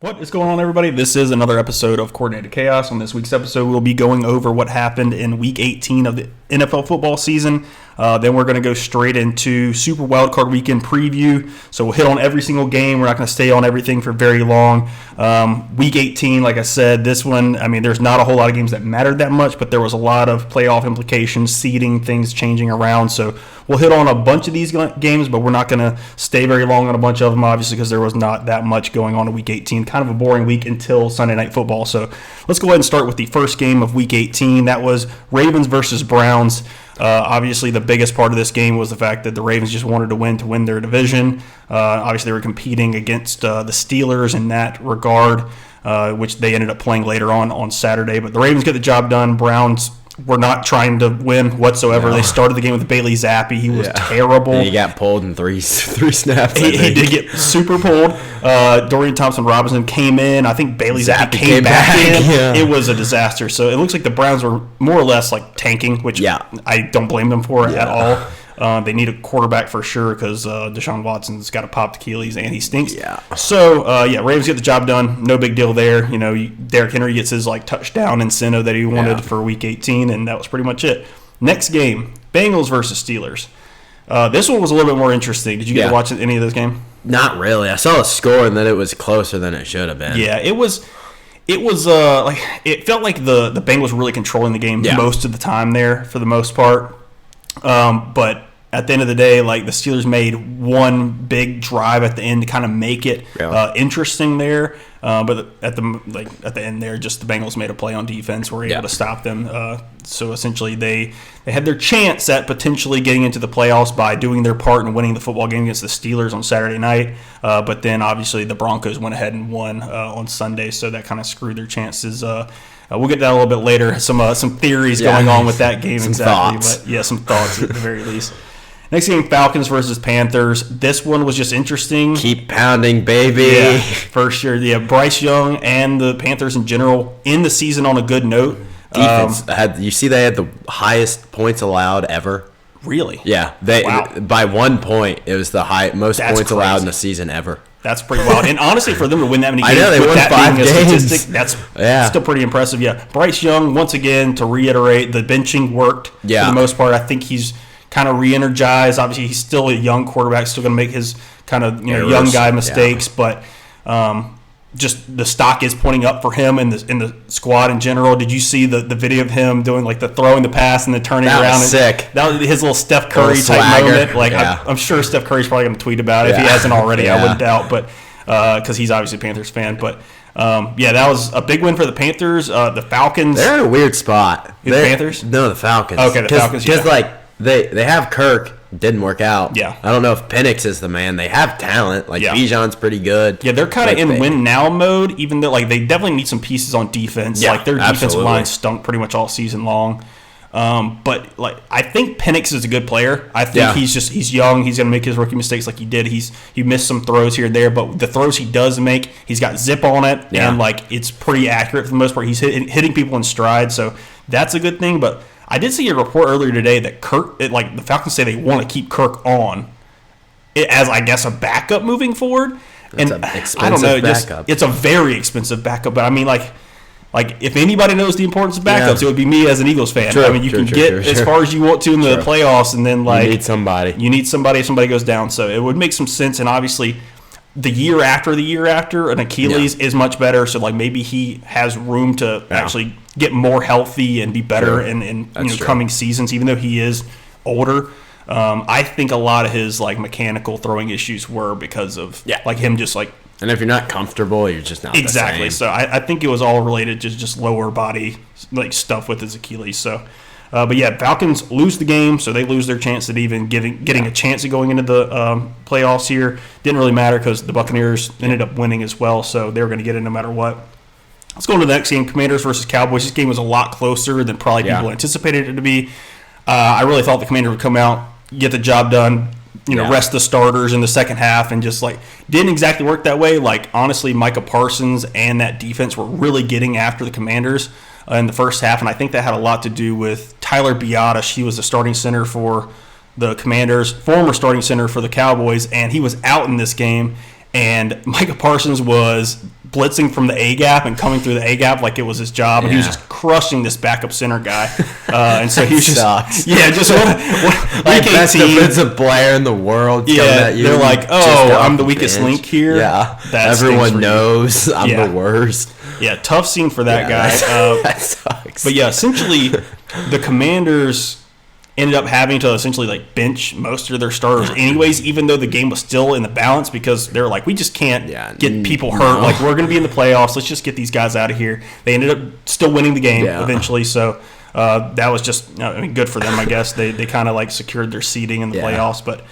What is going on, everybody? This is another episode of Coordinated Chaos. On this week's episode, we'll be going over what happened in Week 18 of the NFL football season. Then we're going to go straight into Super Wildcard Weekend preview. So we'll hit on every single game. We're not going to stay on everything for very long. Week 18, like I said, this one, there's not a whole lot of games that mattered that much, but there was a lot of playoff implications, seeding, things changing around. So we'll hit on a bunch of these games, but we're not going to stay very long on a bunch of them, obviously, because there was not that much going on in Week 18. Kind of a boring week until Sunday Night Football. So let's go ahead and start with the first game of Week 18. That was Ravens versus Browns. Obviously, the biggest part of this game was the fact that the Ravens just wanted to win their division. Obviously, they were competing against the Steelers in that regard, which they ended up playing later on Saturday. But the Ravens get the job done. Browns were not trying to win whatsoever. No. They started the game with Bailey Zappi. He was terrible. And he got pulled in three snaps. He did get super pulled. Dorian Thompson-Robinson came in. I think Bailey Zappi came back in. Yeah. It was a disaster. So it looks like the Browns were more or less like tanking, which I don't blame them for at all. They need a quarterback for sure because Deshaun Watson's got a popped Achilles and he stinks. Yeah. So, Ravens get the job done. No big deal there. Derrick Henry gets his touchdown incentive that he wanted for Week 18, and that was pretty much it. Next game, Bengals versus Steelers. This one was a little bit more interesting. Did you get to watch any of this game? Not really. I saw the score and that it was closer than it should have been. Yeah, it was it felt like the Bengals were really controlling the game most of the time there for the most part. But at the end of the day, the Steelers made one big drive at the end to kind of make it interesting there. But at the end there, just the Bengals made a play on defense, were able to stop them. So essentially, they had their chance at potentially getting into the playoffs by doing their part and winning the football game against the Steelers on Saturday night. But then obviously the Broncos went ahead and won on Sunday, so that kind of screwed their chances. We'll get to that a little bit later. Some theories going on with that game exactly. Thoughts. But some thoughts at the very least. Next game, Falcons versus Panthers. This one was just interesting. Keep pounding, baby. Yeah, for sure. Yeah, Bryce Young and the Panthers in general end the season on a good note. Defense you see they had the highest points allowed ever. Really? Yeah, by 1 point. It was the most points allowed in the season ever. That's pretty wild. And honestly, for them to win that many games, I know, they with won that 5 being a games. statistic, that's still pretty impressive. Yeah, Bryce Young, once again, to reiterate, the benching worked for the most part. I think he's kind of re-energized. Obviously, he's still a young quarterback, still going to make his kind of young guy mistakes, but just the stock is pointing up for him in the squad in general. Did you see the video of him doing the throwing the pass and then turning around? That was sick. That was his little Steph Curry type moment. I'm sure Steph Curry's probably going to tweet about it if he hasn't already. I wouldn't doubt, but because he's obviously a Panthers fan. But that was a big win for the Panthers. The Falcons. They're in a weird spot. The Panthers? No, the Falcons. Okay, the Falcons. Because they have Kirk. Didn't work out. Yeah. I don't know if Penix is the man. They have talent. Bijan's pretty good. Yeah, they're kind of in win now mode, even though they definitely need some pieces on defense. Yeah, their defensive line stunk pretty much all season long. But I think Penix is a good player. I think he's young. He's gonna make his rookie mistakes like he did. He missed some throws here and there, but the throws he does make, he's got zip on it, and it's pretty accurate for the most part. He's hitting people in stride, so that's a good thing. But I did see a report earlier today that the Falcons say they want to keep Kirk on as, I guess, a backup moving forward. That's and an expensive I don't know, backup. it's a very expensive backup. But if anybody knows the importance of backups, it would be me as an Eagles fan. You can get as far as you want to in the playoffs, and then you need somebody. You need somebody if somebody goes down. So it would make some sense. And obviously, the year after an Achilles is much better. So maybe he has room to actually get more healthy and be better in coming seasons, even though he is older. I think a lot of his mechanical throwing issues were because of him just and if you're not comfortable, you're just not exactly. the same. So I think it was all related to just lower body stuff with his Achilles. So. But Falcons lose the game, so they lose their chance at even getting a chance at going into the playoffs here. Didn't really matter because the Buccaneers ended up winning as well, so they were going to get it no matter what. Let's go into the next game, Commanders versus Cowboys. This game was a lot closer than probably people anticipated it to be. I really thought the Commanders would come out, get the job done, rest the starters in the second half, and just didn't exactly work that way. Honestly, Micah Parsons and that defense were really getting after the Commanders in the first half, and I think that had a lot to do with Tyler Biadasz. He was the starting center for the Commanders, former starting center for the Cowboys, and he was out in this game, and Micah Parsons was blitzing from the A gap and coming through the A gap like it was his job, and he was just crushing this backup center guy. And so he was just what like best defensive player in the world. Yeah, at you, they're like, I'm the weakest link here. Yeah, everyone knows I'm the worst. Yeah, tough scene for that guy. That sucks. But yeah, essentially, the Commanders ended up having to essentially like bench most of their starters anyways, even though the game was still in the balance, because they're like, we just can't get people hurt. Like, we're going to be in the playoffs. Let's just get these guys out of here. They ended up still winning the game eventually. So that was just good for them, I guess. They kind of like secured their seeding in the playoffs. But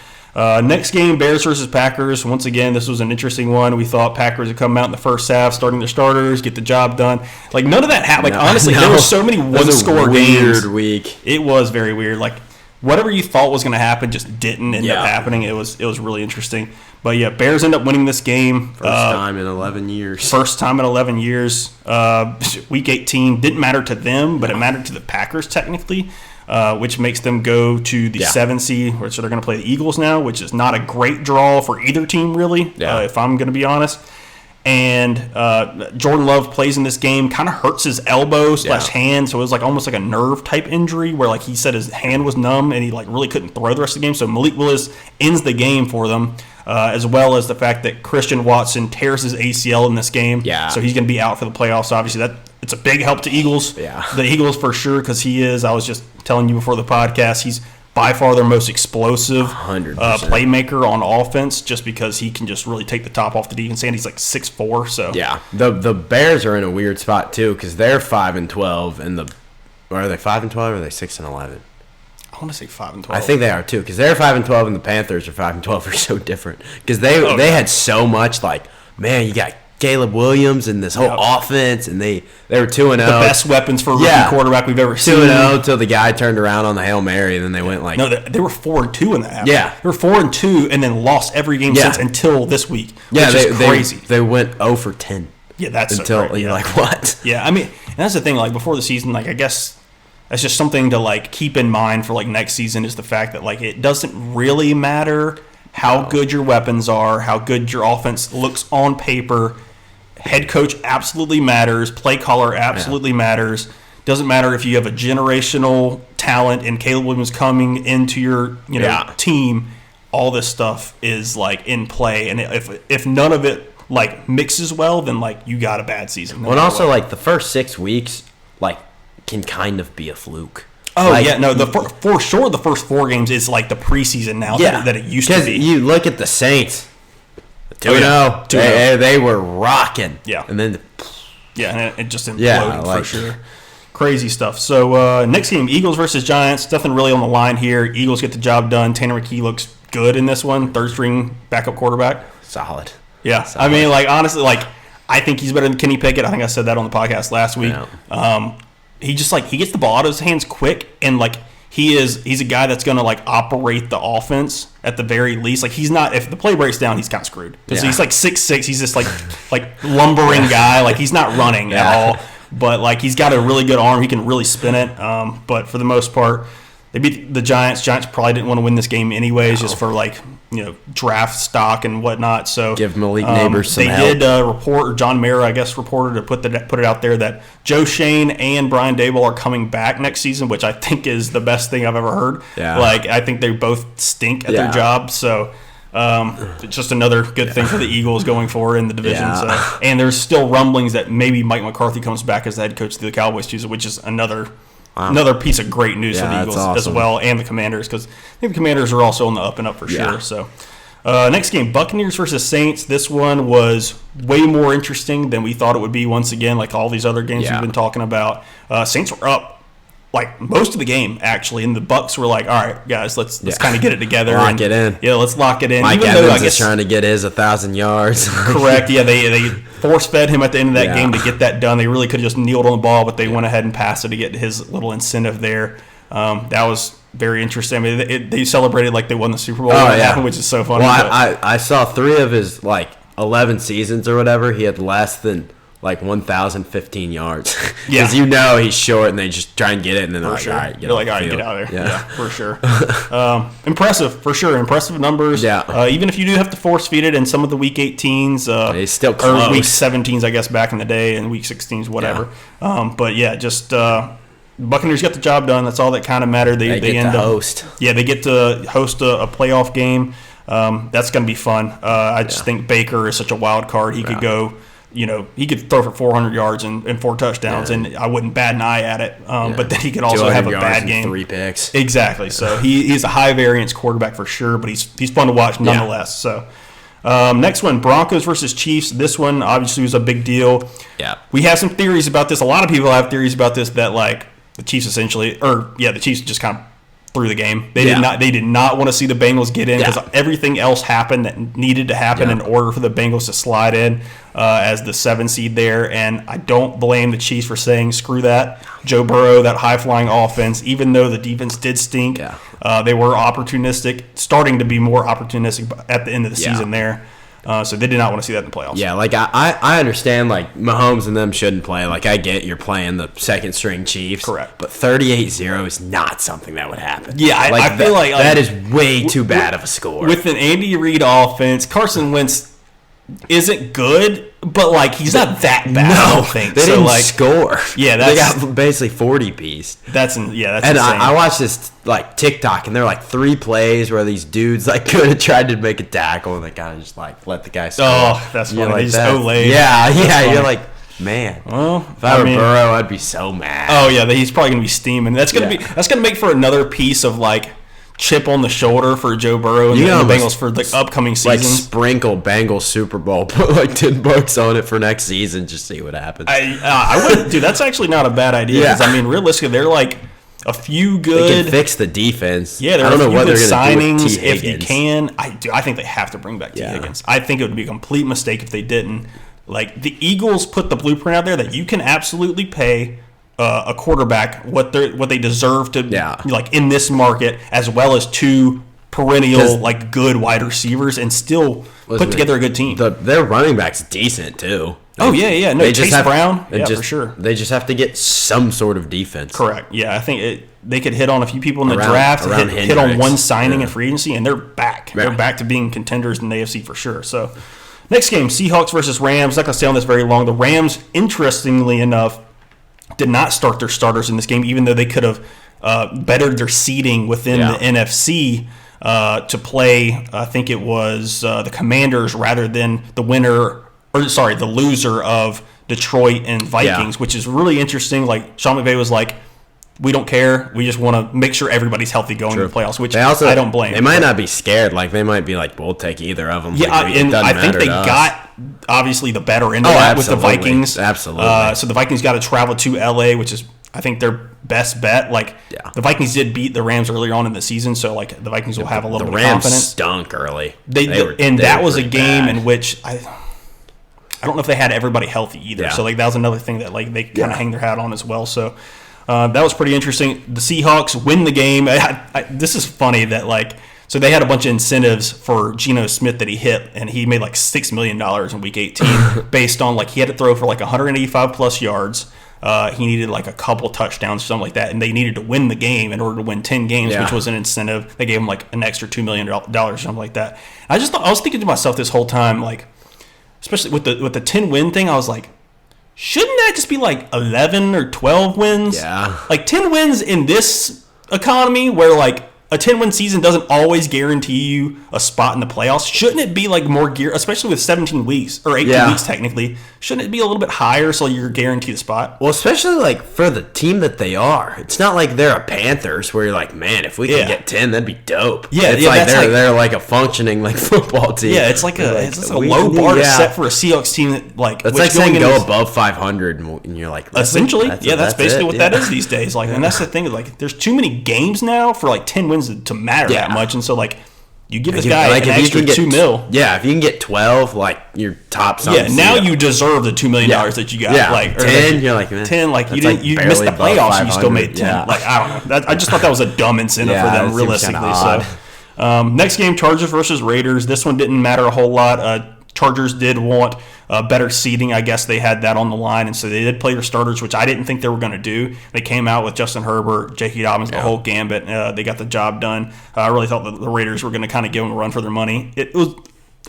next game, Bears versus Packers. Once again, this was an interesting one. We thought Packers would come out in the first half, starting their starters, get the job done. Like, none of that happened. Like, honestly, there were so many one-score games. Weird week. It was very weird. Like, whatever you thought was going to happen just didn't end up happening. It was really interesting. But, yeah, Bears end up winning this game. First time in 11 years. Week 18 didn't matter to them, but it mattered to the Packers technically. Which makes them go to the 7 seed, which they're going to play the Eagles now, which is not a great draw for either team, really, if I'm going to be honest. And Jordan Love plays in this game, kind of hurts his elbow / hand, so it was like almost like a nerve type injury where like he said his hand was numb and he like really couldn't throw the rest of the game. So Malik Willis ends the game for them, as well as the fact that Christian Watson tears his ACL in this game. Yeah. So he's going to be out for the playoffs. Obviously, it's a big help to Eagles. Yeah. The Eagles for sure, because I was just telling you before the podcast, he's by far their most explosive 100%. Playmaker on offense, just because he can just really take the top off the defense, and he's like 6'4". So yeah, the Bears are in a weird spot too, because they're 5-12, and are they 5-12 or are they 6-11? I want to say 5-12. I think they are too, because they're 5-12 and the Panthers are 5-12. Are so different because they had so much like, man, you got Caleb Williams and this whole offense, and they were 2-0. The best weapons for a rookie quarterback we've ever seen. 2-0 until the guy turned around on the Hail Mary, and then they went like... No, they were 4-2 in that half. Yeah. They were 4-2 and then lost every game since until this week, which is crazy. They went 0-10. Yeah, that's until so crazy. You're like, what? Yeah, I mean, and that's the thing, like, before the season, like, I guess that's just something to, like, keep in mind for, like, next season is the fact that, like, it doesn't really matter how good your weapons are, how good your offense looks on paper. Head coach absolutely matters. Play caller absolutely matters. Doesn't matter if you have a generational talent and Caleb Williams coming into your team. All this stuff is like in play, and if none of it like mixes well, then like you got a bad season. Well, and also like the first 6 weeks like can kind of be a fluke. Oh, like, yeah, no, for sure the first 4 games is like the preseason now that it used to be. Because you look at the Saints. 2-0. They were rocking. Yeah. And then... and it just imploded for sure. Crazy stuff. So, next game, Eagles versus Giants. Nothing really on the line here. Eagles get the job done. Tanner McKee looks good in this one. Third-string backup quarterback. Solid. Yeah. Solid. I mean, like, honestly, like, I think he's better than Kenny Pickett. I think I said that on the podcast last week. Yeah. He just, like, he gets the ball out of his hands quick, and, like, he's a guy that's going to like operate the offense at the very least. Like he's not, if the play breaks down, he's kind of screwed because he's like 6'6". He's just like lumbering guy. Like he's not running at all, but like he's got a really good arm. He can really spin it. But for the most part, they beat the Giants. Giants probably didn't want to win this game anyways, just for like draft stock and whatnot. So give Malik Neighbors some help. They did report, or John Mara, I guess, reported to put it out there that Joe Shane and Brian Daboll are coming back next season, which I think is the best thing I've ever heard. Yeah. Like I think they both stink at their job. So it's just another good thing for the Eagles going forward in the division. Yeah. So, and there's still rumblings that maybe Mike McCarthy comes back as the head coach of the Cowboys too, which is another piece of great news for the Eagles as well, and the Commanders, because I think the Commanders are also on the up and up for sure. So next game, Buccaneers versus Saints. This one was way more interesting than we thought it would be once again, like all these other games we've been talking about. Saints were up like most of the game, actually, and the Bucs were like, all right, guys, let's kind of get it together. Lock it in. Yeah, let's lock it in. Mike Evans is trying to get his 1,000 yards. Correct. Yeah, they force-fed him at the end of that game to get that done. They really could have just kneeled on the ball, but they went ahead and passed it to get his little incentive there. That was very interesting. I mean, they celebrated like they won the Super Bowl, which is so funny. Well, I saw 3 of his, 11 seasons or whatever. He had less than like 1,015 yards. Yeah. Because you know he's short, and they just try and get it, and then they're like, sure. all right, You're like, all right, get out of there. Yeah, Yeah, for sure. Impressive, for sure. Impressive numbers. Yeah. Even if you do have to force feed it in some of the Week 18s. It's still or close. Week 17s, I guess, back in the day, and Week 16s, whatever. Yeah. But, yeah, just Buccaneers got the job done. That's all that kind of mattered. They get end to up, host. Yeah, they get to host a playoff game. That's going to be fun. I just think Baker is such a wild card. He could go, he could throw for 400 yards and 4 touchdowns, and I wouldn't bat an eye at it. But then he could also have a bad game. 3 picks. Exactly. So he's a high variance quarterback for sure, but he's fun to watch nonetheless. So next one, Broncos versus Chiefs. This one obviously was a big deal. Yeah. We have some theories about this. A lot of people have theories about this that the Chiefs the Chiefs just kind of through the game. They did not want to see the Bengals get in because everything else happened that needed to happen in order for the Bengals to slide in as the 7 seed there. And I don't blame the Chiefs for saying screw that. Joe Burrow, that high flying offense, even though the defense did stink, they were opportunistic, starting to be more opportunistic at the end of the season there. So they did not want to see that in the playoffs. Yeah, like I understand, like Mahomes and them shouldn't play. Like I get you're playing the second string Chiefs. Correct. But 38-0 is not something that would happen. Yeah, I feel like that is way too bad of a score. With an Andy Reid offense, Carson Wentz isn't good, but he's not that bad. I don't think they didn't score. Yeah, they got basically 40 piece. That's and insane. I watched this TikTok, and there were 3 plays where these dudes could have tried to make a tackle, and they kind of just let the guy score. Oh, that's funny. They just Olay. Yeah. You're like, man. Well, if I were Burrow, I'd be so mad. Oh yeah, he's probably gonna be steaming. That's gonna make for another piece of chip on the shoulder for Joe Burrow and the Bengals for the upcoming seasons. Sprinkle Bengals Super Bowl, put $10 on it for next season, just see what happens. I wouldn't, dude. That's actually not a bad idea. Yeah. Realistically, they're a few good. They can fix the defense. Yeah, I don't know what they're going to do with signings T. if you Higgins. can. I think they have to bring back T. Higgins. I think it would be a complete mistake if they didn't. The Eagles put the blueprint out there that you can absolutely pay a quarterback what they deserve to in this market, as well as 2 perennial good wide receivers, and still put together a good team. Their running back's decent too. No, Chase Brown, for sure. They just have to get some sort of defense. Correct. Yeah, I think they could hit on a few people in the draft, hit on one signing in free agency, and they're back. Right. They're back to being contenders in the AFC for sure. So, next game, Seahawks versus Rams. Not going to stay on this very long. The Rams, interestingly enough, did not start their starters in this game, even though they could have bettered their seeding within the NFC to play, I think it was the Commanders rather than the loser of Detroit and Vikings, which is really interesting. Sean McVay was like, we don't care. We just want to make sure everybody's healthy going to the playoffs, which I don't blame. They might not be scared. They might be we'll take either of them. Yeah, and I think they got, obviously, the better end of that with the Vikings. Absolutely. So the Vikings got to travel to L.A., which is, I think, their best bet. The Vikings did beat the Rams earlier on in the season, so, the Vikings will have a little bit of confidence. The Rams stunk early. That was a game in which I don't know if they had everybody healthy either. Yeah. So, that was another thing that, they kind of hang their hat on as well. So, that was pretty interesting. The Seahawks win the game. This is funny that so they had a bunch of incentives for Geno Smith that he hit, and he made $6 million in Week 18 based on he had to throw for 185 plus yards. He needed a couple touchdowns or something like that, and they needed to win the game in order to win 10 games, which was an incentive. They gave him an extra $2 million or something like that. I was thinking to myself this whole time, especially with the 10 win thing, I was like, shouldn't that just be 11 or 12 wins? Yeah. 10 wins in this economy where a 10-win season doesn't always guarantee you a spot in the playoffs. Shouldn't it be more gear, especially with 17 weeks or 18 weeks technically? Shouldn't it be a little bit higher so you're guaranteed a spot? Well, especially for the team that they are. It's not like they're a Panthers where you're man, if we can get 10, that'd be dope. Yeah, it's they're a functioning football team. Yeah, it's it's a low bar to set for a Seahawks team that it's saying go above 500 and you're essentially that's basically what that is these days. And that's the thing. There's too many games now for 10 wins to matter that much, and so you give this guy an extra $2 million. Yeah, if you can get 12, you're top something. Yeah, now you deserve the $2 million that you got. Yeah, 10, you're man, 10, you missed the playoffs, and you still made 10. Yeah. I don't know. I just thought that was a dumb incentive for them, realistically. So, next game, Chargers versus Raiders. This one didn't matter a whole lot. Chargers did want better seating. I guess they had that on the line, and so they did play their starters, which I didn't think they were going to do. They came out with Justin Herbert, J.K. Dobbins, the whole gambit. They got the job done. I really thought that the Raiders were going to kind of give them a run for their money. It was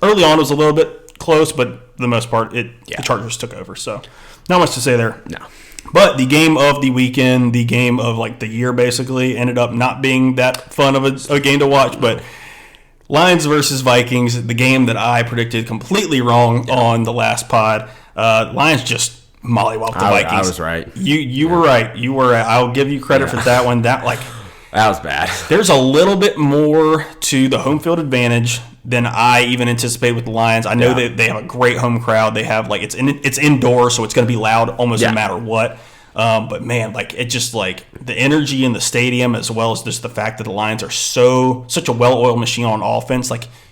early on, it was a little bit close, but for the most part, the Chargers took over. So not much to say there. No. But the game of the weekend, the game of like the year, basically ended up not being that fun of a game to watch. But Lions versus Vikings, the game that I predicted completely wrong on the last pod. Lions just mollywhopped the Vikings. I was right. You were right. You were. I'll give you credit for that one. That was bad. There's a little bit more to the home field advantage than I even anticipated with the Lions. I know that they have a great home crowd. They have it's indoors, so it's going to be loud almost no matter what. But man, it just the energy in the stadium, as well as just the fact that the Lions are such a well-oiled machine on offense.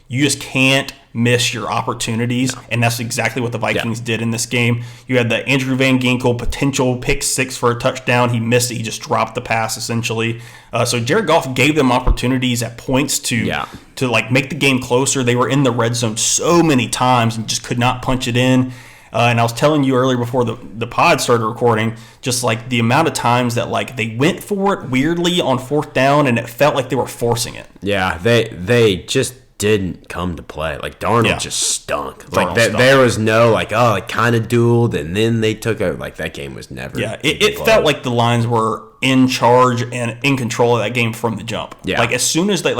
You just can't miss your opportunities, and that's exactly what the Vikings did in this game. You had the Andrew Van Ginkel potential pick six for a touchdown. He missed it. He just dropped the pass essentially. So Jared Goff gave them opportunities at points to make the game closer. They were in the red zone so many times and just could not punch it in. And I was telling you earlier before the pod started recording, just the amount of times that they went for it weirdly on fourth down, and it felt like they were forcing it. Yeah, they just didn't come to play. Darnold just stunk. There was no kind of dueled, and then they took out. That game was never. Yeah, it felt like the Lions were in charge and in control of that game from the jump. Yeah, as soon as they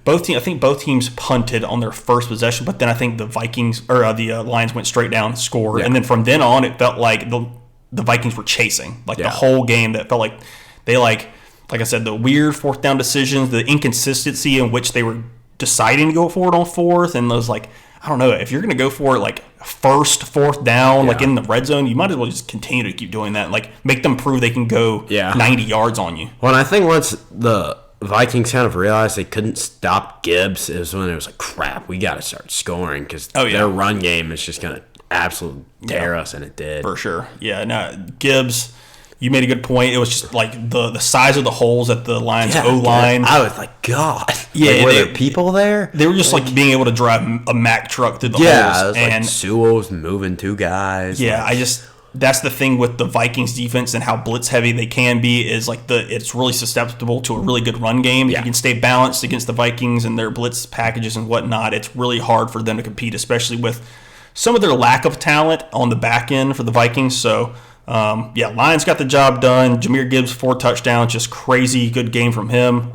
I think both teams punted on their first possession, but then I think the Vikings or the Lions went straight down, scored, and then from then on it felt like the Vikings were chasing the whole game. That felt like they like I said, the weird fourth down decisions, the inconsistency in which they were deciding to go for it on fourth, and those I don't know, if you're going to go for it fourth down in the red zone, you might as well just continue to keep doing that, make them prove they can go 90 yards on you. Well, and I think once the Vikings kind of realized they couldn't stop Gibbs, it was when it was crap, we got to start scoring because their run game is just going to absolutely tear us, and it did. For sure. Yeah, no, Gibbs, you made a good point. It was just the size of the holes at the Lions O-line. I was God. Yeah, were there people there? They were just being able to drive a Mack truck through the holes. Yeah, it was Sewell's moving two guys. Yeah, that's the thing with the Vikings defense and how blitz heavy they can be is it's really susceptible to a really good run game. If you can stay balanced against the Vikings and their blitz packages and whatnot, it's really hard for them to compete, especially with some of their lack of talent on the back end for the Vikings. So Lions got the job done. Jahmyr Gibbs 4 touchdowns, just crazy good game from him.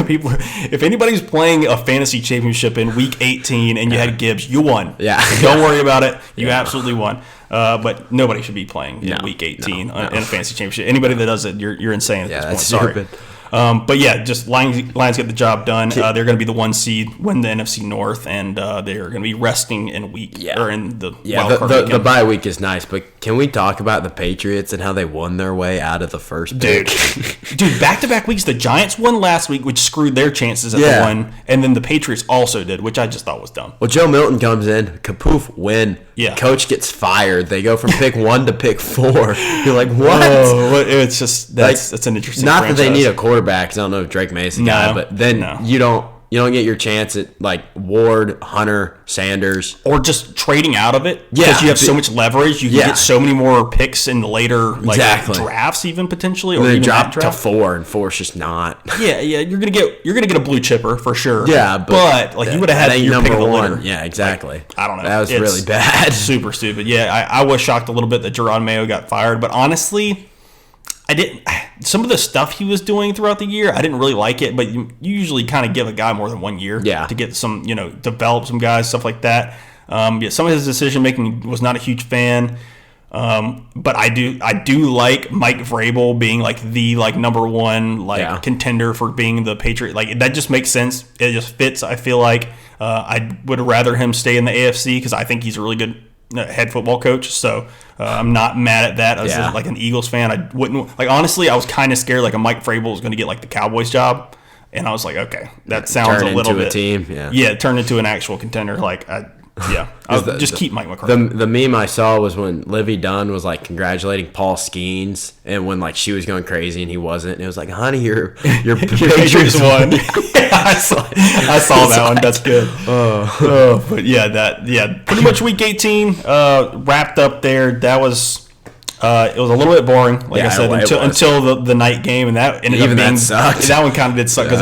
People, if anybody's playing a fantasy championship in week 18 and you had Gibbs, you won. Yeah, don't worry about it. You absolutely won. But nobody should be playing in week 18 in a fantasy championship. Anybody that does it, you're insane at this point. Sorry. Stupid. But just Lions get the job done. They're going to be the 1 seed, win the NFC North, and they're going to be resting in or in the wild card weekend. The bye week is nice, but can we talk about the Patriots and how they won their way out of the first pick? Dude, back-to-back weeks. The Giants won last week, which screwed their chances at the one, and then the Patriots also did, which I just thought was dumb. Well, Joe Milton comes in, kapoof, win. Yeah. Coach gets fired. They go from pick 1 to pick 4. You're like, what? Oh, it's just that's an interesting. Not franchise. that they need a quarterback. I don't know if Drake Mason guy, but then you don't get your chance at Ward, Hunter, Sanders, or just trading out of it because you have so much leverage. You can get so many more picks in the later drafts, even potentially, or they even drop to 4, and 4's just not. Yeah, you're gonna get a blue chipper for sure. Yeah, but you would have had your pick of the litter. Yeah, exactly. I don't know. That was really bad. Super stupid. Yeah, I was shocked a little bit that Gerard Mayo got fired, but honestly, I didn't. Some of the stuff he was doing throughout the year, I didn't really like it. But you usually kind of give a guy more than 1 year to get some, develop some guys, stuff like that. Some of his decision making was not a huge fan. But I do like Mike Vrabel being the number one contender for being the Patriot. That just makes sense. It just fits. I feel like I would rather him stay in the AFC because I think he's a really good head football coach. So I'm not mad at that. As an Eagles fan, I wouldn't honestly. I was kind of scared a Mike Vrabel was going to get the Cowboys job, and I was like, okay, that sounds a little bit a team. Yeah, turn into an actual contender. Yeah, keep Mike McCarthy. The meme I saw was when Livy Dunn was like congratulating Paul Skeens, and when like she was going crazy and he wasn't, and it was like, honey, your Patriots won. I saw that one. That's good. But pretty much week 18 wrapped up there. That was it was a little bit boring, like I said, until the night game, and that ended up being that sucked. That one kind of did suck because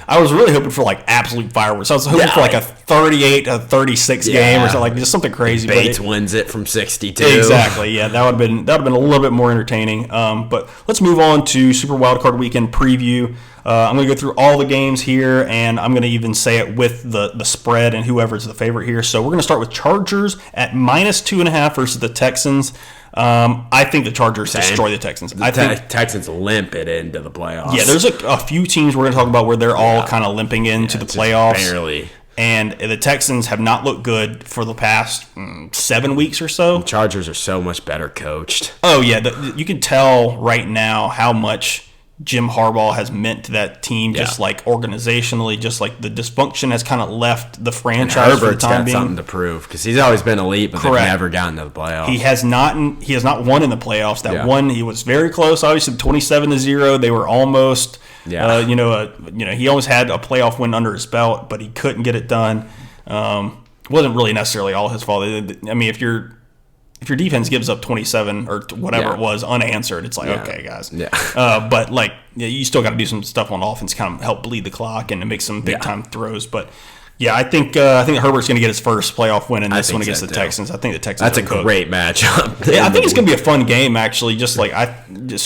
I was really hoping for like absolute fireworks. I was hoping for like a 38-36 game or something, like just something crazy. Bates wins it from 62. Exactly. Yeah, that would have been a little bit more entertaining. But let's move on to Super Wildcard Weekend preview. I'm going to go through all the games here, and I'm going to even say it with the spread and whoever's the favorite here. So we're going to start with Chargers at -2.5 versus the Texans. I think the Chargers destroy the Texans. I think Texans limp it into the playoffs. Yeah, there's a few teams we're going to talk about where they're all kind of limping into the playoffs. Barely. And the Texans have not looked good for the past 7 weeks or so. The Chargers are so much better coached. Oh, yeah. You can tell right now how much Jim Harbaugh has meant to that team, just like organizationally, just like the dysfunction has kind of left the franchise. And Herbert's for the time got being. Something to prove because he's always been elite, but they've never gotten to the playoffs. He has not won in the playoffs. That one, he was very close. Obviously, 27-0, they were almost. Yeah. He almost had a playoff win under his belt, but he couldn't get it done. It wasn't really necessarily all his fault. I mean, if your defense gives up 27 or whatever it was unanswered, it's like, okay, guys. Yeah. But like, you still got to do some stuff on offense, kind of help bleed the clock and make some big time throws. But yeah, I think Herbert's going to get his first playoff win in this one against the Texans. I think the Texans. That's a great matchup. Yeah, I think it's going to be a fun game actually. Just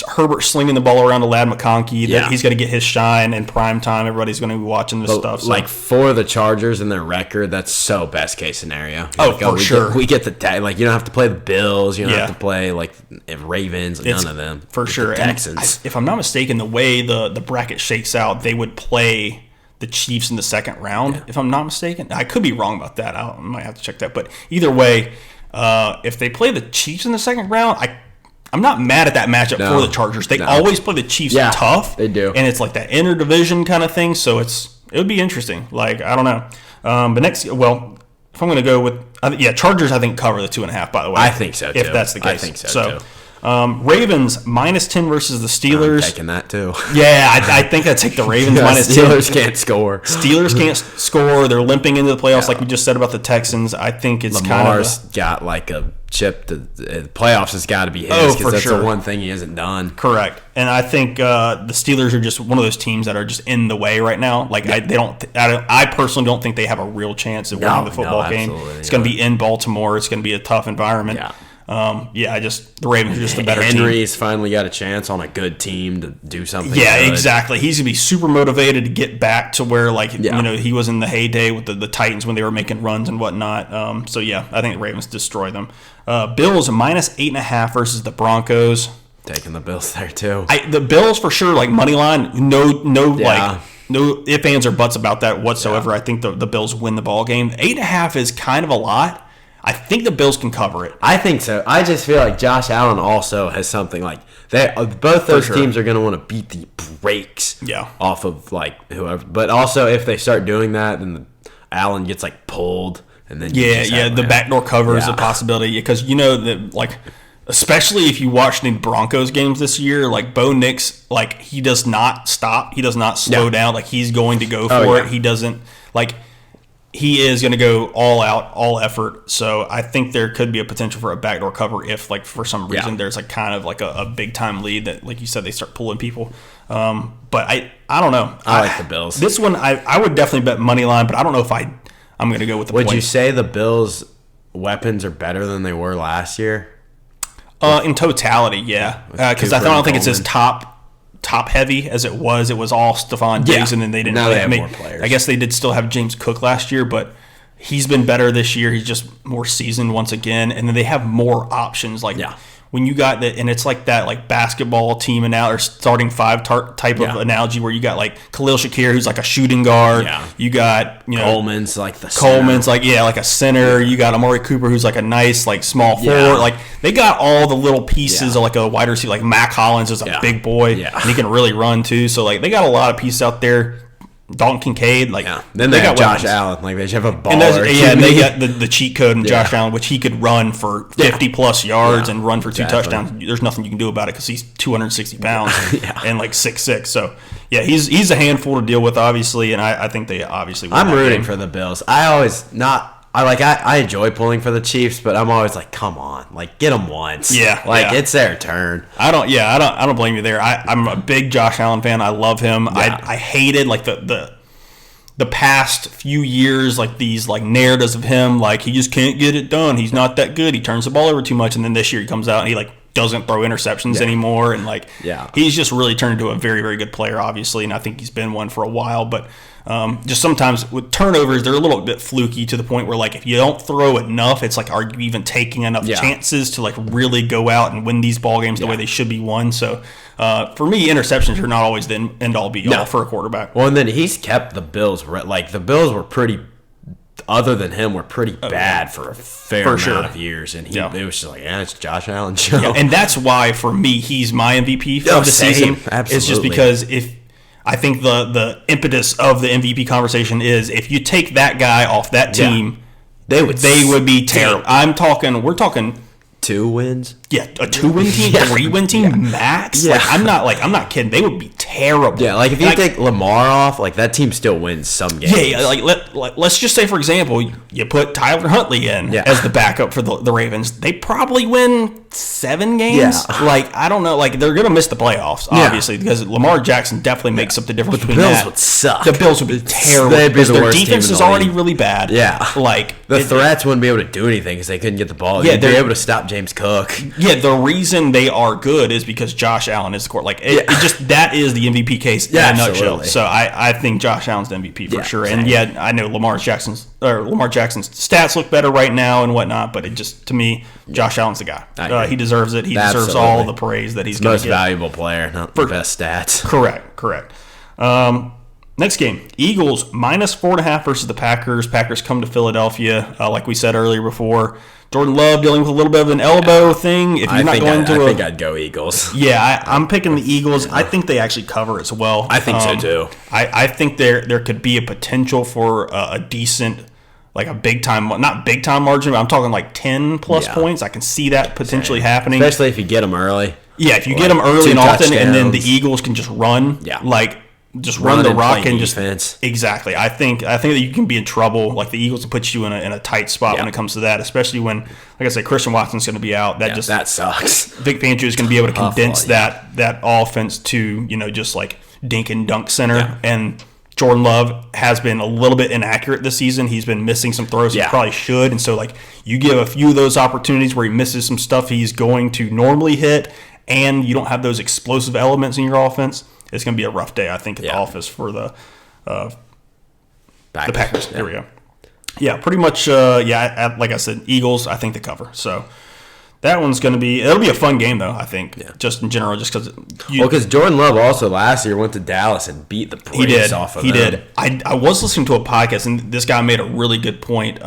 Herbert slinging the ball around to Lad McConkey. Yeah. He's going to get his shine in prime time. Everybody's going to be watching this stuff. So. Like for the Chargers and their record, that's so best case scenario. For sure. We get the you don't have to play the Bills. You don't have to play like Ravens. None of them. For sure. The Texans. If I'm not mistaken, the way the bracket shakes out, they would play the Chiefs in the second round, if I'm not mistaken. I could be wrong about that. I might have to check that. But either way, if they play the Chiefs in the second round, I'm not mad at that matchup for the Chargers. They always play the Chiefs tough. They do. And it's like that interdivision kind of thing. So it would be interesting. Like, I don't know. But next, if I'm going to go with, Chargers, I think, cover the 2.5, by the way. I think so, too. If that's the case. I think so too. Ravens -10 versus the Steelers. I'm taking that too. Yeah, I think I'd take the Ravens -10. Steelers can't score. Steelers can't score. They're limping into the playoffs, like we just said about the Texans. I think it's Lamar's got like a chip. The playoffs has got to be his because that's the one thing he hasn't done. Correct. And I think the Steelers are just one of those teams that are just in the way right now. Like I personally don't think they have a real chance of winning the football game. It's going to be in Baltimore. It's going to be a tough environment. Yeah. The Ravens are just the better team. Henry's finally got a chance on a good team to do something. Yeah, good. Exactly. He's going to be super motivated to get back to where, he was in the heyday with the Titans when they were making runs and whatnot. I think the Ravens destroy them. Bills -8.5 versus the Broncos. Taking the Bills there, too. The Bills, for sure, like, money line, no ifs, ands, or buts about that whatsoever. Yeah. I think the Bills win the ball game. 8.5 is kind of a lot. I think the Bills can cover it. I think so. I just feel like Josh Allen also has something like that. Both those teams are going to want to beat the brakes off of like whoever. But also, if they start doing that, then Allen gets like pulled, and then the backdoor cover is a possibility because that like. Especially if you watch the Broncos games this year, like Bo Nix, like he does not stop, he does not slow down, like he's going to go for it. He doesn't like. He is going to go all out, all effort. So I think there could be a potential for a backdoor cover if, like, for some reason there's like kind of like a big time lead that, like you said, they start pulling people. But I don't know. I like the Bills. This one I would definitely bet money line, but I don't know if I'm going to go with the. Would you say the Bills' weapons are better than they were last year? In totality, yeah. Because I don't think it's as top heavy as it was. It was all Stephon Diggs, and then they didn't. Now they have more players. I guess they did still have James Cook last year, but he's been better this year. He's just more seasoned once again, and then they have more options. Like when you got that, and it's like that like basketball team or starting five type of analogy where you got like Khalil Shakir, who's like a shooting guard. Yeah. You got Coleman's like the Coleman's like a center. You got Amari Cooper, who's like a nice like small forward. Like they got all the little pieces of like a wide receiver. Like Mac Hollins is a big boy, and he can really run too. So like they got a lot of pieces out there. Dalton Kincaid, Then they got Josh Allen, they just have a baller. And they got the cheat code in Josh Allen, which he could run for 50 plus yards and run for 2 touchdowns. There's nothing you can do about it because he's 260 pounds and 6'6". So he's a handful to deal with, obviously, and I think they obviously win. I'm rooting for the Bills. I enjoy pulling for the Chiefs, but I'm always like, come on, get them once. It's their turn. I don't blame you there. I'm a big Josh Allen fan. I love him. I hated the past few years, these narratives of him, he just can't get it done. He's not that good. He turns the ball over too much, and then this year he comes out and he doesn't throw interceptions anymore, and he's just really turned into a very, very good player, obviously, and I think he's been one for a while, but just sometimes with turnovers, they're a little bit fluky to the point where if you don't throw enough, it's are you even taking enough chances to really go out and win these ball games the way they should be won? So for me, interceptions are not always the end all be all for a quarterback. Well, and then he's kept the Bills the Bills were pretty. Other than him, were pretty bad for a fair amount of years, and it was just it's Josh Allen show. Yeah, and that's why for me he's my MVP for the season. Absolutely. It's just because I think the impetus of the MVP conversation is if you take that guy off that team, they would be terrible. We're talking 2 wins. Yeah, a 2-win team, 3-win team max. Yeah. I'm not kidding. They would be terrible. Yeah, if you take Lamar off, that team still wins some games. Yeah, let's just say, for example, you put Tyler Huntley in as the backup for the Ravens. They probably win 7 games. Yeah. I don't know. They're going to miss the playoffs, obviously, because Lamar Jackson definitely makes up the difference between that. The Bills would suck. The Bills would be terrible. They'd be the their worst defense team in is the already league. really bad. Yeah. The threats wouldn't be able to do anything because they couldn't get the ball. Yeah, they'd be able to stop James Cook. Yeah, the reason they are good is because Josh Allen is the court. That is the MVP case in a nutshell. So I think Josh Allen's the MVP for sure. Same. And I know Lamar Jackson's stats look better right now and whatnot, but it just, to me, Josh Allen's the guy. He deserves it. He deserves all the praise that he's going to get. Most valuable player, not the best stats. Correct. Next game, Eagles -4.5 versus the Packers. Packers come to Philadelphia, like we said earlier before. Jordan Love dealing with a little bit of an elbow thing. If you're not going to, I think I'd go Eagles. Yeah, I'm picking the Eagles. I think they actually cover as well. I think so too. I think there could be a potential for a decent, a big time, not big time margin, but I'm talking 10 plus points. I can see that potentially happening, especially if you get them early. Yeah, if you get them early and often, and then the Eagles can just run. Yeah, just run the rock and just defense. Exactly. I think that you can be in trouble. The Eagles will put you in a tight spot when it comes to that, especially when, like I said, Christian Watson's going to be out. That sucks. Vic Fangio is going to be able to condense that offense to just dink and dunk center. And Jordan Love has been a little bit inaccurate this season. He's been missing some throws he probably should, and so you give a few of those opportunities where he misses some stuff he's going to normally hit, and you don't have those explosive elements in your offense. It's going to be a rough day, I think, at the office for the Packers. There we go. Yeah, pretty much. Like I said, Eagles. I think they cover. So that one's going to be. It'll be a fun game, though. I think, just in general, just because. Because Jordan Love also last year went to Dallas and beat the brakes off of them. He did. I was listening to a podcast, and this guy made a really good point.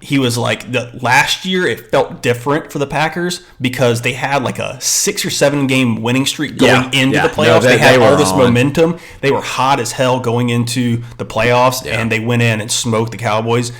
He was that last year it felt different for the Packers because they had a 6 or 7 game winning streak going into the playoffs. They had all this momentum. They were hot as hell going into the playoffs, and they went in and smoked the Cowboys.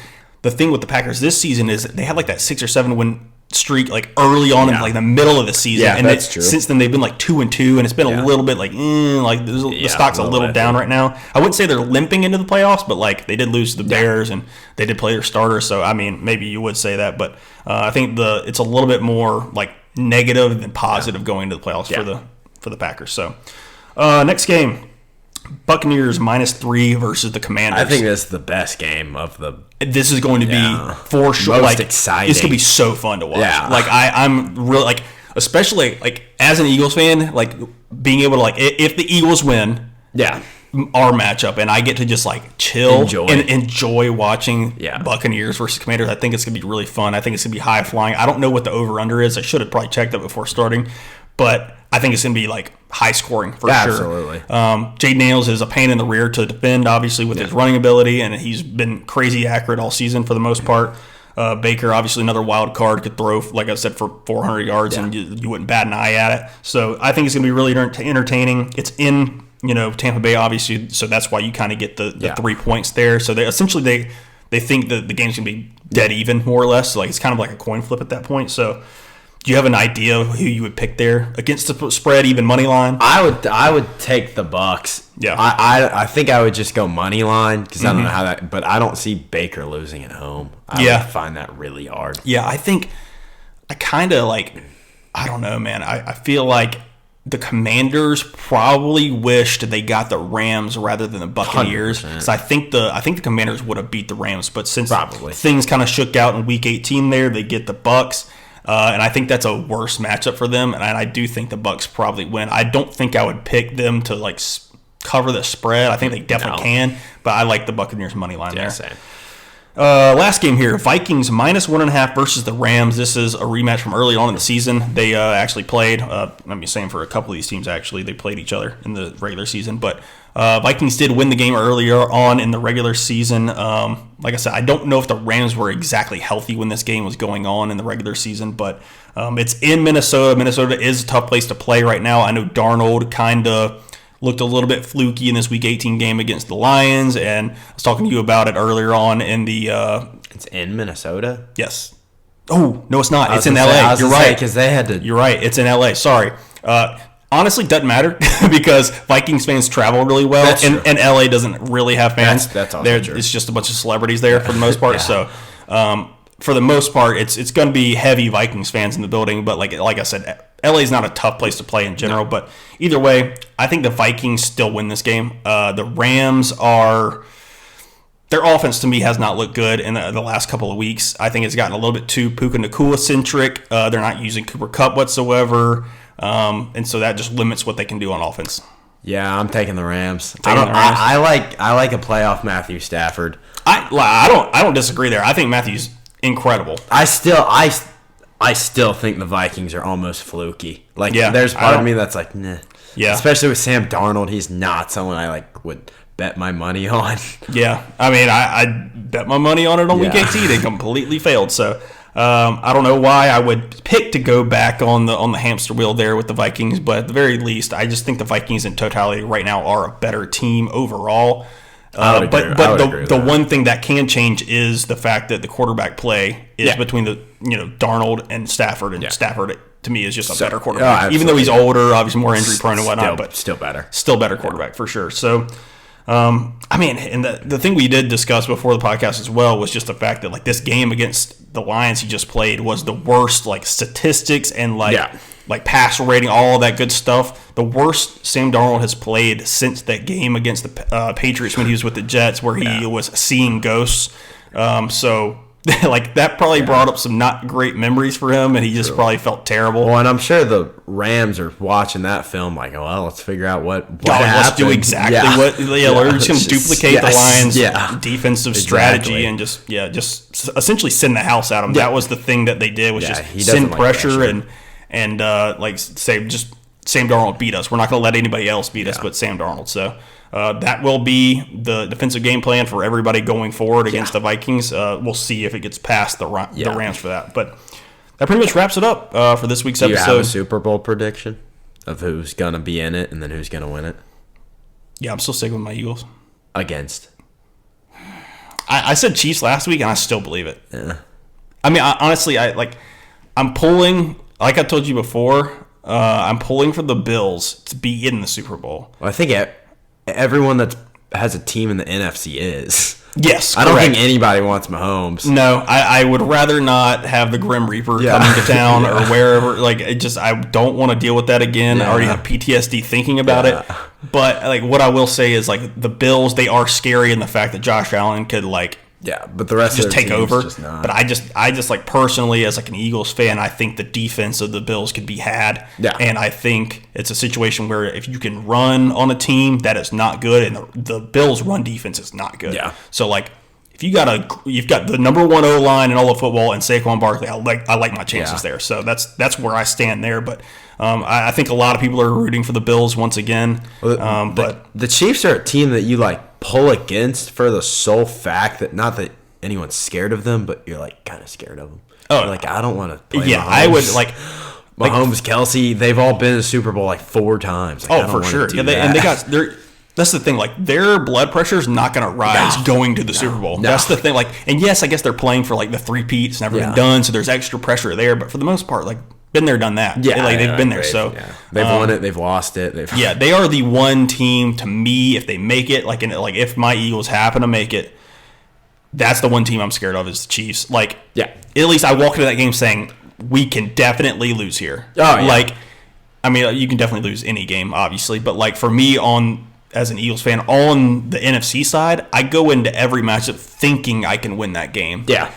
The thing with the Packers this season is they had that 6 or 7 win streak early on in the middle of the season, and that's true. Since then they've been 2-2, and it's been a little bit the stock's a little down right now. I wouldn't say they're limping into the playoffs, but they did lose to the Bears and they did play their starters, so I mean maybe you would say that, but I think it's a little bit more negative than positive going into the playoffs for the Packers. So next game, Buccaneers -3 versus the Commanders. I think that's the best game of the. This is going to be for sure. Most exciting. It's going to be so fun to watch. Yeah. I'm really especially as an Eagles fan, being able to if the Eagles win, our matchup, and I get to just chill and enjoy watching Buccaneers versus Commanders. I think it's going to be really fun. I think it's going to be high flying. I don't know what the over under is. I should have probably checked that before starting, but I think it's going to be high scoring for sure. Absolutely. Jaden Daniels is a pain in the rear to defend, obviously, with his running ability, and he's been crazy accurate all season for the most part. Baker, obviously, another wild card, could throw, like I said, for 400 yards, and you wouldn't bat an eye at it. So I think it's going to be really entertaining. It's in Tampa Bay, obviously, so that's why you kind of get the 3 points there. So they think that the game's going to be dead even, more or less. So, like, it's kind of like a coin flip at that point. So do you have an idea of who you would pick there against the spread, even money line? I would take the Bucks. Yeah. I think I would just go money line because I don't know how that – but I don't see Baker losing at home. I would find that really hard. Yeah, I think I kind of like – I don't know, man. I feel like the Commanders probably wished they got the Rams rather than the Buccaneers. 100%. So I think the Commanders would have beat the Rams. But since Probably. things kind of shook out in Week 18 there, they get the Bucks. And I think that's a worse matchup for them, and I do think the Bucks probably win. I don't think I would pick them to like cover the spread. I think they definitely can, but I like the Buccaneers money line there. Same. Last game here, Vikings -1.5 versus the Rams. This is a rematch from early on in the season. They actually played. I'm saying for a couple of these teams, actually, they played each other in the regular season. But Vikings did win the game earlier on in the regular season. Like I said, I don't know if the Rams were exactly healthy when this game was going on in the regular season, but it's in Minnesota. Minnesota is a tough place to play right now. I know Darnold kind of looked a little bit fluky in this Week 18 game against the Lions, and I was talking to you about it earlier on in the... It's in Minnesota? Yes. Oh, no, it's not. It's in L.A. You're right. Because they had to... You're right. It's in L.A. Sorry. Honestly, doesn't matter because Vikings fans travel really well, and L.A. doesn't really have fans. That's also true. It's just a bunch of celebrities there for the most part. So, for the most part, it's going to be heavy Vikings fans in the building. But like I said, LA is not a tough place to play in general. No. But either way, I think the Vikings still win this game. The Rams their offense to me has not looked good in the last couple of weeks. I think it's gotten a little bit too Puka Nacua centric. They're not using Cooper Kupp whatsoever, and so that just limits what they can do on offense. Yeah, I'm taking the Rams. I like a playoff Matthew Stafford. I don't disagree there. I think Matthew's incredible. I still think the Vikings are almost fluky. Like, there's part of me that's like, nah. Yeah. Especially with Sam Darnold, he's not someone I would bet my money on. Yeah, I mean, I bet my money on it on Week 18. They completely failed. So I don't know why I would pick to go back on the hamster wheel there with the Vikings, but at the very least, I just think the Vikings in totality right now are a better team overall. But the one thing that can change is the fact that the quarterback play is between the Darnold and Stafford, and Stafford to me is just a better quarterback, even though he's older, obviously more injury prone and whatnot, but still better quarterback for sure. So I mean, and the thing we did discuss before the podcast as well was just the fact that like this game against the Lions he just played was the worst like statistics and like passer rating, all that good stuff. The worst Sam Darnold has played since that game against the Patriots when he was with the Jets, where he was seeing ghosts. So like that probably brought up some not great memories for him, and he just probably felt terrible. Well, and I'm sure the Rams are watching that film like, well, let's figure out what happened. Let's do exactly what. Yeah, we're just going to duplicate the Lions' defensive strategy and just essentially send the house at them. That was the thing that they did, was just send pressure and like say just Sam Darnold beat us. We're not going to let anybody else beat us but Sam Darnold. So that will be the defensive game plan for everybody going forward against the Vikings. We'll see if it gets past the Rams for that. But that pretty much wraps it up for this week's episode. Do you have a Super Bowl prediction of who's going to be in it and then who's going to win it? Yeah, I'm still sticking with my Eagles. Against? I said Chiefs last week, and I still believe it. Yeah. I mean, honestly, I'm pulling, like I told you before, I'm pulling for the Bills to be in the Super Bowl. Well, I think everyone that has a team in the NFC is. Yes, I don't think anybody wants Mahomes. No, I would rather not have the Grim Reaper coming to town or wherever. Like, I don't want to deal with that again. I already have PTSD thinking about it. But like, what I will say is like the Bills, they are scary in the fact that Josh Allen could but the rest just of take over. Just not. But I just like personally, as like an Eagles fan, I think the defense of the Bills could be had. Yeah. And I think it's a situation where if you can run on a team that is not good, and the Bills' run defense is not good. Yeah. So like, if you've got the number one O line in all of football and Saquon Barkley, I like my chances there. So that's where I stand there. But I think a lot of people are rooting for the Bills once again. But the Chiefs are a team that you pull against for the sole fact that not that anyone's scared of them, but you're kind of scared of them. Oh, I don't want to play. Yeah, I would Mahomes, Kelsey, they've all been in the Super Bowl like 4 times. Like, for sure. Yeah, and they got that's the thing. Like, their blood pressure is not going to rise going to the Super Bowl. No. That's the thing. Like, and yes, I guess they're playing for like the 3-peats, never been done, so there's extra pressure there. But for the most part, like, been there, done that. Yeah, they've been there. So they've won it, they've lost it. They are the one team to me. If they make it, like if my Eagles happen to make it, that's the one team I'm scared of is the Chiefs. Like, at least I walked into that game saying we can definitely lose here. Oh, yeah. Like, I mean, you can definitely lose any game, obviously, but like for me as an Eagles fan, on the NFC side, I go into every matchup thinking I can win that game. Yeah.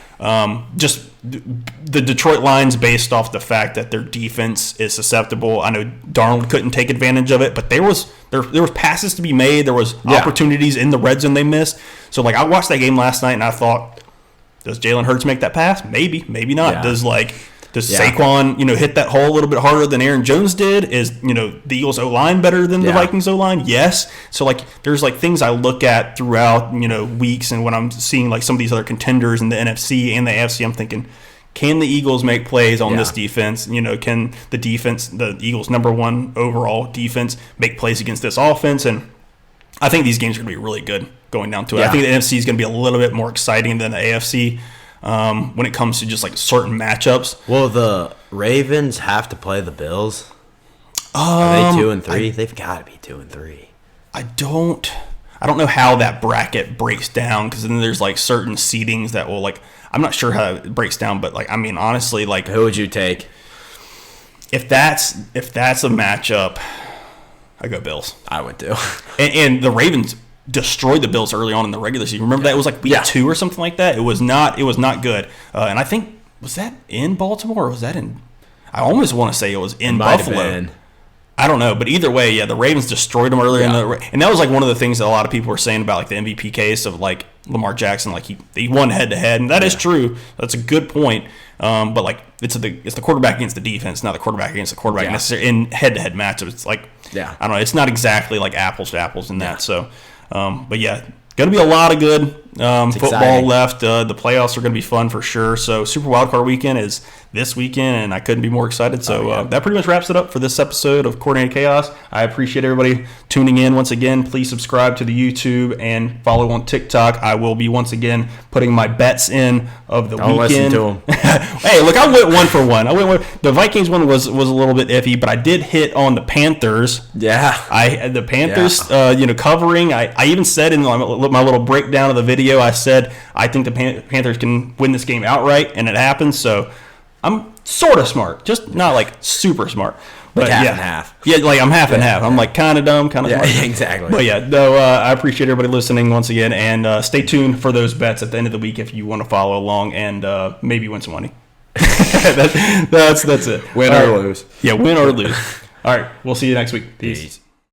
Just the Detroit Lions, based off the fact that their defense is susceptible. I know Darnold couldn't take advantage of it, but there was passes to be made. There was opportunities in the red zone they missed. So like I watched that game last night and I thought, does Jalen Hurts make that pass? Maybe not. Yeah. Does Saquon, hit that hole a little bit harder than Aaron Jones did? Is, the Eagles O-line better than the Vikings O-line? Yes. So, like, there's, like, things I look at throughout, weeks, and when I'm seeing, like, some of these other contenders in the NFC and the AFC, I'm thinking, can the Eagles make plays on this defense? Can the defense, the Eagles' number 1 overall defense, make plays against this offense? And I think these games are going to be really good going down to it. I think the NFC is going to be a little bit more exciting than the AFC. When it comes to just like certain matchups. Will the Ravens have to play the Bills? Are they 2-3? They've got to be 2-3. I don't know how that bracket breaks down, because then there's like certain seedings that will like, I'm not sure how it breaks down, but like, I mean, honestly, like, who would you take? If that's a matchup, I go Bills. I would too. And the Ravens destroyed the Bills early on in the regular season. Remember that? It was like week 2 or something like that. It was not good. And I think, was that in Baltimore or was that in, I almost want to say it was in Buffalo. I don't know, but either way, the Ravens destroyed them earlier and that was like one of the things that a lot of people were saying about like the MVP case of like Lamar Jackson, like he won head to head, and that is true. That's a good point. But like it's the quarterback against the defense, not the quarterback against the quarterback necessarily in head to head matchups. It's like I don't know, it's not exactly like apples to apples in that. So but going to be a lot of good football left. The playoffs are going to be fun for sure. So Super Wildcard Weekend is this weekend, and I couldn't be more excited. So that pretty much wraps it up for this episode of Coordinated Chaos. I appreciate everybody tuning in once again. Please subscribe to the YouTube and follow on TikTok. I will be once again putting my bets in of the weekend. Listen to them. Hey, look, I went 1 for 1. The Vikings one was a little bit iffy, but I did hit on the Panthers. Yeah. The Panthers, covering. I even said in my little breakdown of the video, I said I think the Panthers can win this game outright, and it happened. So I'm sort of smart, just not like super smart. But half and half. Yeah, like I'm half and half. I'm like kind of dumb, kind of smart. Yeah, exactly. But I appreciate everybody listening once again, and stay tuned for those bets at the end of the week if you want to follow along and maybe win some money. That's it. Win or lose. Yeah, win or lose. All right, we'll see you next week. Peace.